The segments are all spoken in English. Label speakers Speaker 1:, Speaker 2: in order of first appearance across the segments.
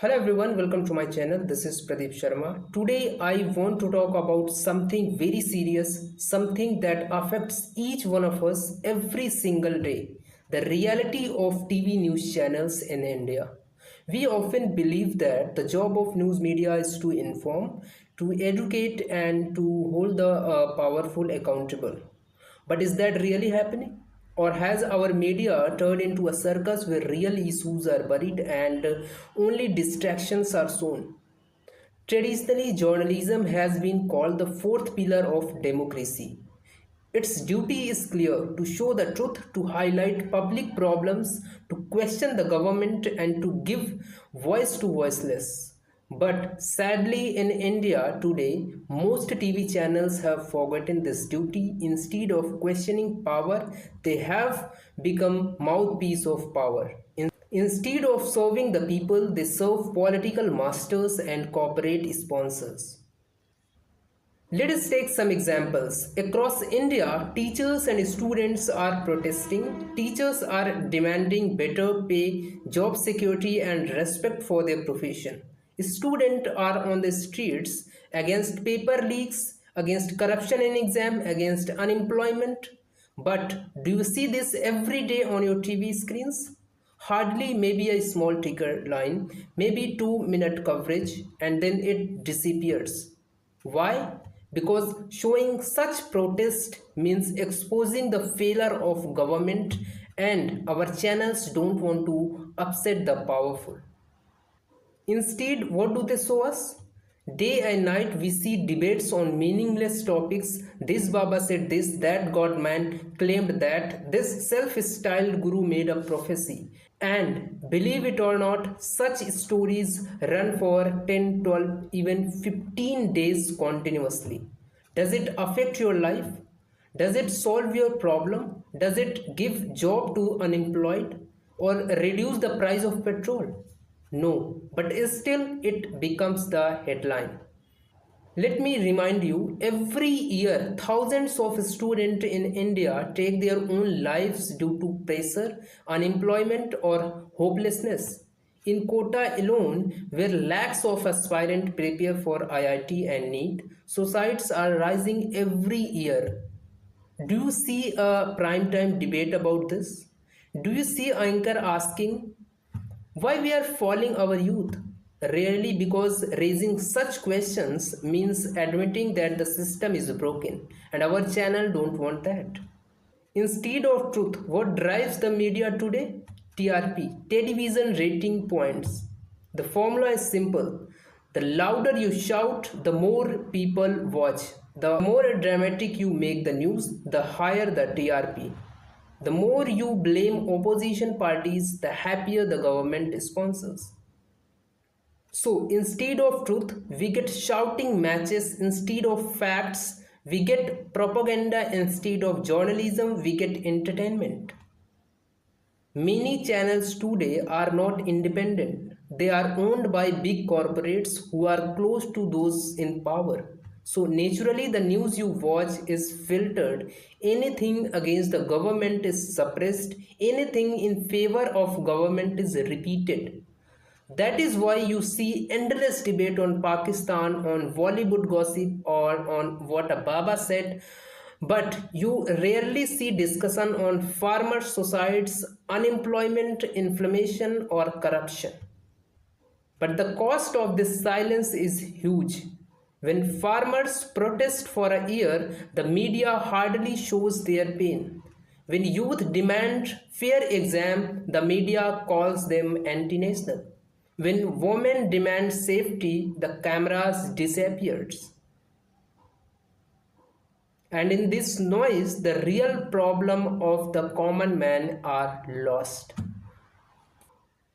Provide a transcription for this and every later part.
Speaker 1: Hello everyone, welcome to my channel. This is Pradeep Sharma. Today I want to talk about something very serious, something that affects each one of us every single day. The reality of TV news channels in India. We often believe that the job of news media is to inform, to educate and to hold the powerful accountable. But is that really happening? Or has our media turned into a circus where real issues are buried and only distractions are shown? Traditionally, journalism has been called the fourth pillar of democracy. Its duty is clear to show the truth, to highlight public problems, to question the government, and to give voice to voiceless. But sadly, in India today, most TV channels have forgotten this duty. Instead of questioning power, they have become mouthpiece of power. Instead of serving the people, they serve political masters and corporate sponsors. Let us take some examples. Across India, teachers and students are protesting. Teachers are demanding better pay, job security, and respect for their profession. Students are on the streets against paper leaks, against corruption in exam, against unemployment. But do you see this every day on your TV screens? Hardly, maybe a small ticker line, maybe 2 minute coverage, and then it disappears. Why? Because showing such protest means exposing the failure of government, and our channels don't want to upset the powerful. Instead, what do they show us? Day and night we see debates on meaningless topics. This Baba said this, that God man claimed that, this self-styled guru made a prophecy. And believe it or not, such stories run for 10, 12, even 15 days continuously. Does it affect your life? Does it solve your problem? Does it give job to unemployed or reduce the price of petrol? No, but still it becomes the headline. Let me remind you, every year thousands of students in India take their own lives due to pressure, unemployment or hopelessness. In Kota alone, where lakhs of aspirants prepare for IIT and NEET, suicides are rising every year. Do you see a prime time debate about this? Do you see anchor asking why we are falling our youth? Rarely, because raising such questions means admitting that the system is broken, and our channel don't want that. Instead of truth, what drives the media today? TRP, television rating points. The formula is simple. The louder you shout, the more people watch. The more dramatic you make the news, the higher the TRP. The more you blame opposition parties, the happier the government sponsors. So instead of truth, we get shouting matches instead of facts. We get propaganda instead of journalism. We get entertainment. Many channels today are not independent. They are owned by big corporates who are close to those in power. So naturally the news you watch is filtered. Anything against the government is suppressed. Anything in favor of government is repeated. That is why you see endless debate on Pakistan, on Bollywood gossip, or on what a Baba said, but you rarely see discussion on farmer suicides, unemployment, inflation, or corruption. But the cost of this silence is huge. When farmers protest for a year, the media hardly shows their pain. When youth demand fair exam, the media calls them anti-national. When women demand safety, the cameras disappears. And in this noise, the real problem of the common man are lost.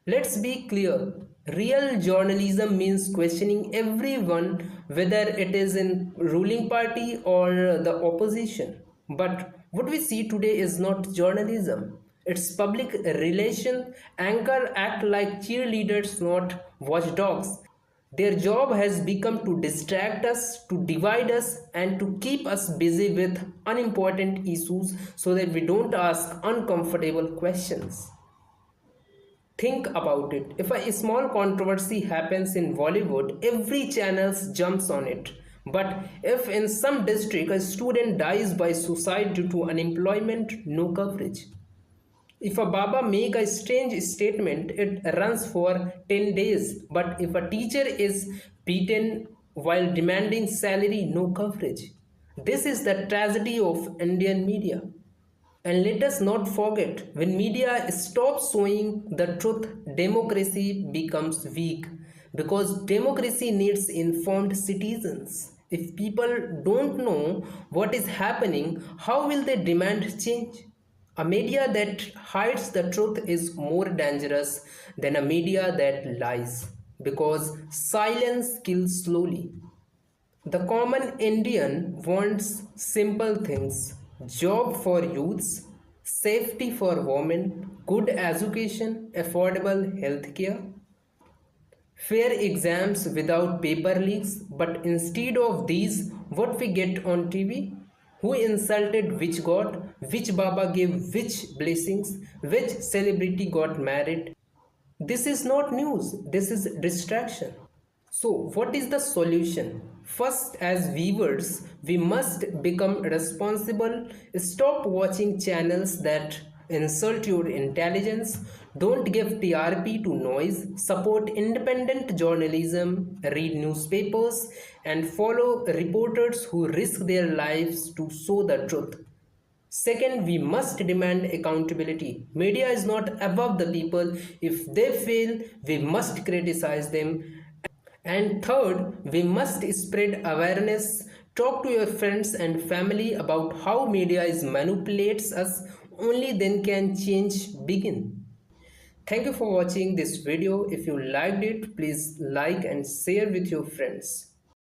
Speaker 1: Let's be clear. Real journalism means questioning everyone, whether it is in ruling party or the opposition. But what we see today is not journalism. It's public relation. Anchor act like cheerleaders, not watchdogs. Their job has become to distract us, to divide us, and to keep us busy with unimportant issues so that we don't ask uncomfortable questions. Think about it. If a small controversy happens in Bollywood, every channel jumps on it. But if in some district a student dies by suicide due to unemployment, no coverage. If a Baba make a strange statement, it runs for 10 days. But if a teacher is beaten while demanding salary, no coverage. This is the tragedy of Indian media. And let us not forget, when media stops showing the truth, democracy becomes weak. Because democracy needs informed citizens. If people don't know what is happening, how will they demand change? A media that hides the truth is more dangerous than a media that lies. Because silence kills slowly. The common Indian wants simple things: job for youths, safety for women, good education, affordable healthcare, fair exams without paper leaks. But instead of these, what we get on TV? Who insulted which god? Which Baba gave which blessings? Which celebrity got married? This is not news, this is distraction. So, what is the solution? First, as viewers, we must become responsible. Stop watching channels that insult your intelligence. Don't give TRP to noise. Support independent journalism. Read newspapers and follow reporters who risk their lives to show the truth. Second, we must demand accountability. Media is not above the people. If they fail, we must criticize them. And third, we must spread awareness. Talk to your friends and family about how media is manipulates us. Only then can change begin. Thank you for watching this video. If you liked it, please like and share with your friends.